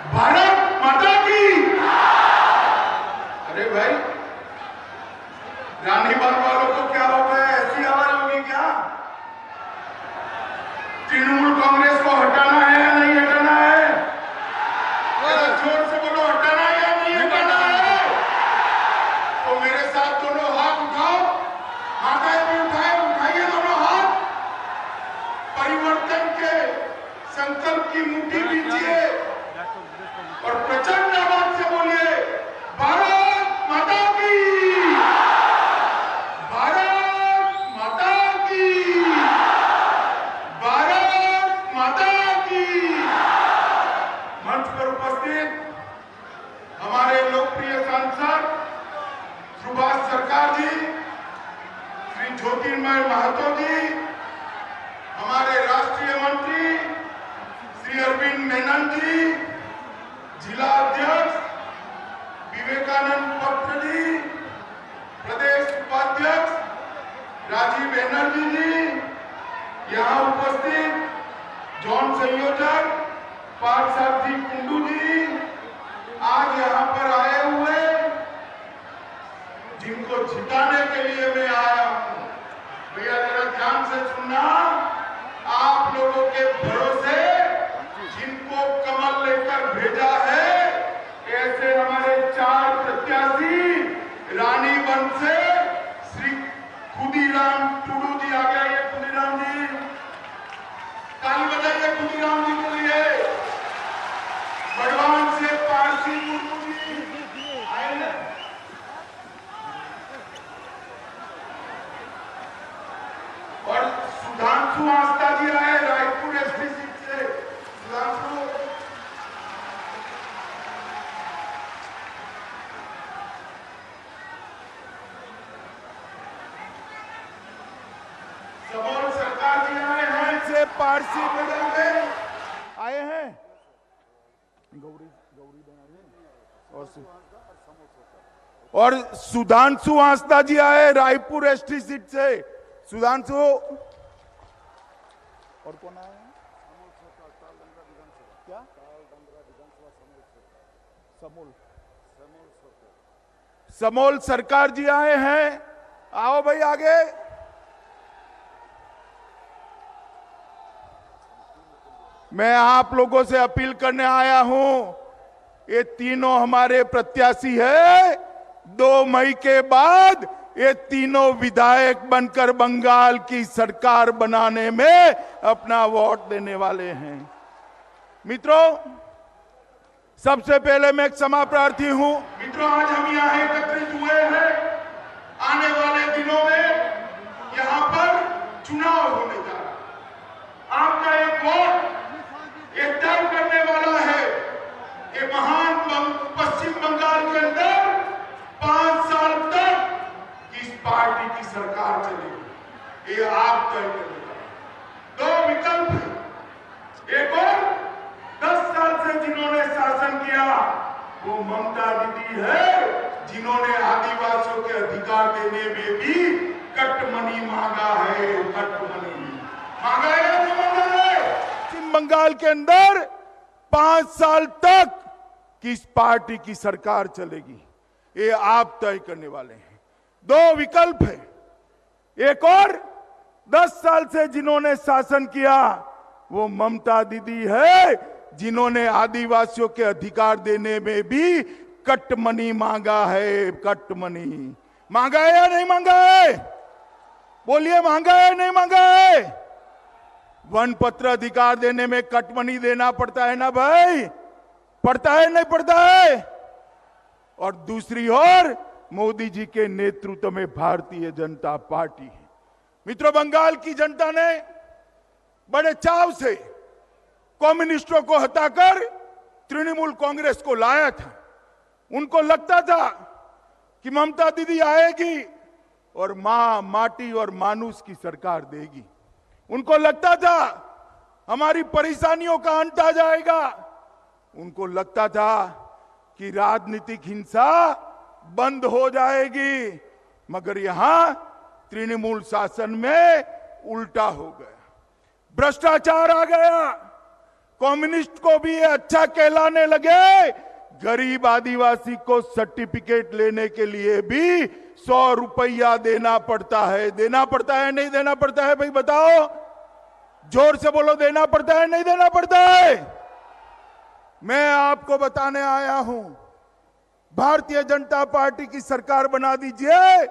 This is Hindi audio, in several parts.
भारत माता की। अरे भाई, रानी बाग वालों को क्या हो गया? ऐसी आवाज होगी क्या? तृणमूल कांग्रेस को हटाना है या नहीं हटाना है? जरा जोर से बोलो, हटाना है या नहीं हटाना है? तो मेरे साथ दोनों हाथ उठाओ। माताएं भी उठाइए दोनों हाथ। परिवर्तन के संकल्प की मुट्ठी बीजिए और प्रचंड आवाज से बोलिए, भारत माता की, भारत माता की, भारत माता की। मंच पर उपस्थित हमारे लोकप्रिय सांसद सुभाष सरकार जी, श्री ज्योतिर्मय महतो जी, हमारे राष्ट्रीय मंत्री श्री अरविंद मेनन जी, जिला अध्यक्ष विवेकानंद पत्र जी, प्रदेश उपाध्यक्ष राजीव बनर्जी जी, यहाँ उपस्थित जोन संयोजक पार्थसारथी कुंडू जी, आज यहाँ पर आए हुए जिनको जिताने के लिए मैं आया हूँ। भैया जरा ध्यान से सुनना, आप लोगों के भरोसे जिनको कमल लेकर भेजा है, ऐसे हमारे 4 प्रत्याशी रानीवंश से श्री खुदीराम टुडू जी, आ गया ये खुदीराम जी, ताली बजाइए खुदीराम जी के लिए। बड़वान से पारसी मुर्मू जी आए हैं, और सुधांशु आस्था जी आए रायपुर एसटी सीट से। सुधांशु, सबोल सरकार जी आए हैं से पारसी बदल में आए हैं, गौरी और सुधांशु आस्था जी आए रायपुर एसटी सीट से। सुधांशु, और कौन आया? क्या? समोल सरकार जी आए हैं। आओ भाई आगे। मैं आप लोगों से अपील करने आया हूं, ये तीनों हमारे प्रत्याशी है। 2 मई के बाद ये तीनों विधायक बनकर बंगाल की सरकार बनाने में अपना वोट देने वाले हैं। मित्रों, सबसे पहले मैं क्षमा प्रार्थी हूं। मित्रों, आज हम यहाँ एकत्रित हुए हैं, आने वाले दिनों में यहाँ पर चुनाव होने जा रहा है। आपका एक वोट ये तय करने वाला है कि महान पश्चिम बंगाल के अंदर 5 साल तक किस पार्टी की सरकार चलेगी, ये आप तय करेगा। 2 विकल्प है, एक और 10 साल से जिन्होंने शासन किया वो ममता दीदी है, जिन्होंने आदिवासियों के अधिकार देने में भी कटमनी मांगा है। कटमनी मांगा है या नहीं मांगा है? पश्चिम बंगाल के अंदर 5 साल तक किस पार्टी की सरकार चलेगी, ये आप तय करने वाले हैं। 2 विकल्प है, एक और 10 साल से जिन्होंने शासन किया वो ममता दीदी है, जिन्होंने आदिवासियों के अधिकार देने में भी कटमनी मांगा है। कटमनी मांगा है या नहीं मांगा है? बोलिए, मांगा है नहीं मांगा है? वन पत्र अधिकार देने में कटमनी देना पड़ता है ना भाई, पड़ता है नहीं पड़ता है? और दूसरी ओर मोदी जी के नेतृत्व में भारतीय जनता पार्टी है। मित्रों, बंगाल की जनता ने बड़े चाव से कम्युनिस्टों को हटाकर तृणमूल कांग्रेस को लाया था। उनको लगता था कि ममता दीदी आएगी और मां, माटी और मानुष की सरकार देगी। उनको लगता था हमारी परेशानियों का अंत आ जाएगा। उनको लगता था कि राजनीतिक हिंसा बंद हो जाएगी, मगर यहां तृणमूल शासन में उल्टा हो गया। भ्रष्टाचार आ गया, कम्युनिस्ट को भी ये अच्छा कहलाने लगे। गरीब आदिवासी को सर्टिफिकेट लेने के लिए भी 100 रुपया देना पड़ता है। देना पड़ता है नहीं देना पड़ता है भाई बताओ, जोर से बोलो, देना पड़ता है नहीं देना पड़ता है? मैं आपको बताने आया हूं, भारतीय जनता पार्टी की सरकार बना दीजिए,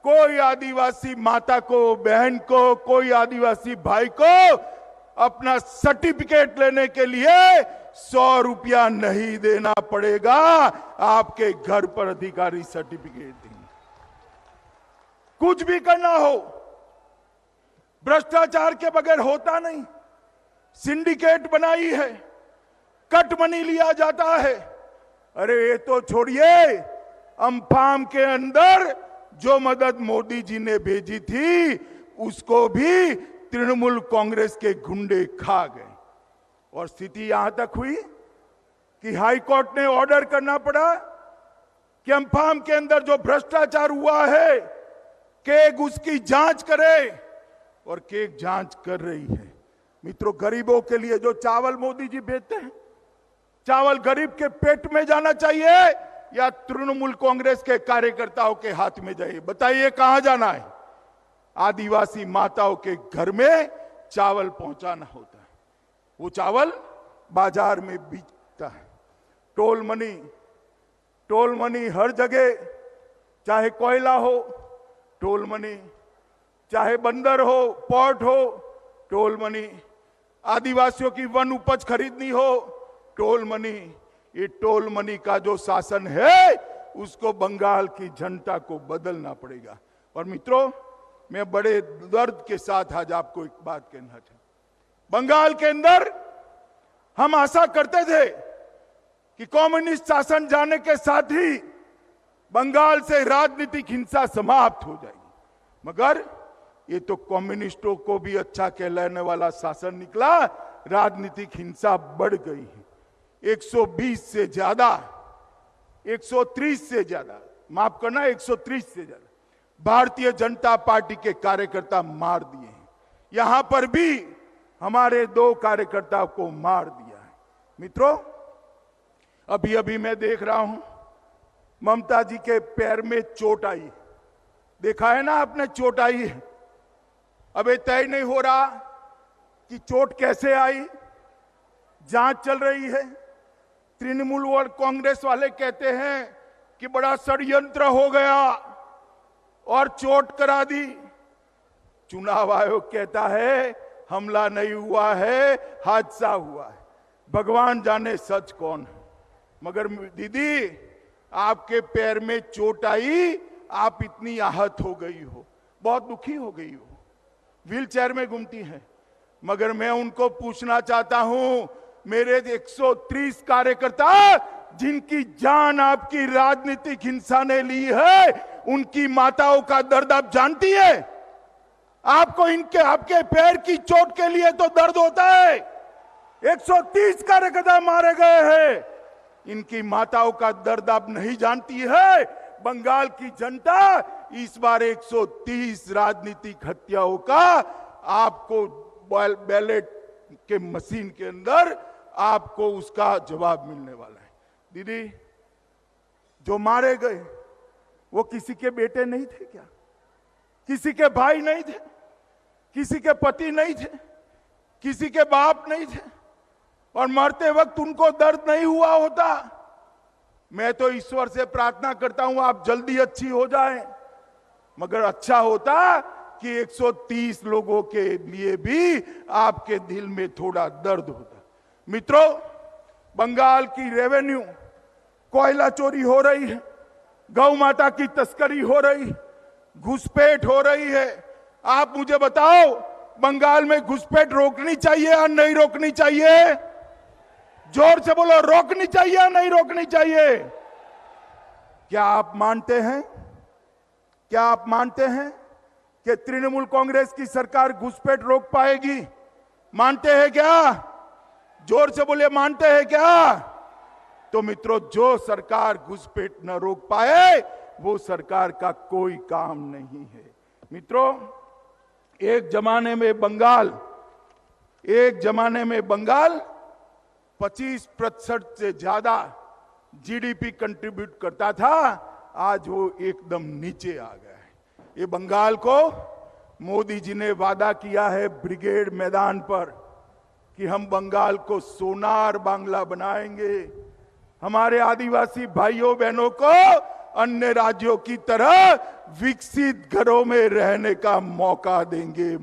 कोई आदिवासी माता को, बहन को, कोई आदिवासी भाई को अपना सर्टिफिकेट लेने के लिए 100 रुपया नहीं देना पड़ेगा। आपके घर पर अधिकारी सर्टिफिकेट देंगे। कुछ भी करना हो, भ्रष्टाचार के बगैर होता नहीं। सिंडिकेट बनाई है, कट मनी लिया जाता है। अरे ये तो छोड़िए, अम्फान के अंदर जो मदद मोदी जी ने भेजी थी उसको भी तृणमूल कांग्रेस के गुंडे खा गए। और स्थिति यहां तक हुई कि हाई कोर्ट ने ऑर्डर करना पड़ा कि अम्फान के अंदर जो भ्रष्टाचार हुआ है केग उसकी जांच करे, और केग जांच कर रही है। मित्रों, गरीबों के लिए जो चावल मोदी जी भेजते हैं, चावल गरीब के पेट में जाना चाहिए या तृणमूल कांग्रेस के कार्यकर्ताओं के हाथ में जाइए? बताइए कहां जाना है? आदिवासी माताओं के घर में चावल पहुंचाना होता है। वो चावल बाजार में बिकता है। टोल मनी हर जगह, चाहे कोयला हो टोल मनी, चाहे बंदर हो, पोर्ट हो टोल मनी, आदिवासियों की वन उपज खरीदनी हो टोल मनी। ये टोल मनी का जो शासन है उसको बंगाल की जनता को बदलना पड़ेगा। और मित्रों, मैं बड़े दर्द के साथ आज आपको एक बात कहना चाहता हूं। बंगाल के अंदर हम आशा करते थे कि कम्युनिस्ट शासन जाने के साथ ही बंगाल से राजनीतिक हिंसा समाप्त हो जाएगी, मगर ये तो कम्युनिस्टों को भी अच्छा कहलाने वाला शासन निकला। राजनीतिक हिंसा बढ़ गई है। 120 से ज्यादा, 130 से ज्यादा, माफ करना 130 से ज्यादा भारतीय जनता पार्टी के कार्यकर्ता मार दिए हैं। यहां पर भी हमारे 2 कार्यकर्ताओं को मार दिया है। मित्रों, अभी अभी मैं देख रहा हूं ममता जी के पैर में चोट आई। देखा है ना आपने, चोट आई है। अब ये तय नहीं हो रहा कि चोट कैसे आई, जांच चल रही है। तृणमूल और कांग्रेस वाले कहते हैं कि बड़ा षड्यंत्र हो गया और चोट करा दी। चुनाव आयोग कहता है हमला नहीं हुआ है, हादसा हुआ है। भगवान जाने सच कौन है। मगर दीदी, आपके पैर में चोट आई, आप इतनी आहत हो गई हो, बहुत दुखी हो गई हो, व्हील चेयर में घूमती हैं। मगर मैं उनको पूछना चाहता हूं, मेरे 130 कार्यकर्ता जिनकी जान आपकी राजनीतिक हिंसा ने ली है, उनकी माताओं का दर्द आप जानती है? आपको इनके, आपके पैर की चोट के लिए तो दर्द होता है। 130 कार्यकर्ता मारे गए हैं, इनकी माताओं का दर्द आप नहीं जानती है? बंगाल की जनता इस बार 130 राजनीतिक हत्याओं का आपको बैलेट के मशीन के अंदर आपको उसका जवाब मिलने वाला है। दीदी, जो मारे गए वो किसी के बेटे नहीं थे क्या? किसी के भाई नहीं थे? किसी के पति नहीं थे? किसी के बाप नहीं थे? और मरते वक्त उनको दर्द नहीं हुआ होता? मैं तो ईश्वर से प्रार्थना करता हूं आप जल्दी अच्छी हो जाएं, मगर अच्छा होता कि 130 लोगों के लिए भी आपके दिल में थोड़ा दर्द होता। मित्रों, बंगाल की रेवेन्यू, कोयला चोरी हो रही है, गौ माता की तस्करी हो रही, घुसपैठ हो रही है। आप मुझे बताओ, बंगाल में घुसपैठ रोकनी चाहिए या नहीं रोकनी चाहिए? जोर से बोलो, रोकनी चाहिए या नहीं रोकनी चाहिए? क्या आप मानते हैं, क्या आप मानते हैं कि तृणमूल कांग्रेस की सरकार घुसपैठ रोक पाएगी? मानते हैं क्या? जोर से बोलिए, मानते हैं क्या? तो मित्रों, जो सरकार घुसपैठ न रोक पाए वो सरकार का कोई काम नहीं है। मित्रों, एक जमाने में बंगाल 25% से ज्यादा जीडीपी कंट्रीब्यूट करता था, आज वो एकदम नीचे आ गया है। ये बंगाल को मोदी जी ने वादा किया है ब्रिगेड मैदान पर कि हम बंगाल को सोनार बांग्ला बनाएंगे, हमारे आदिवासी भाइयों बहनों को अन्य राज्यों की तरह विकसित घरों में रहने का मौका देंगे।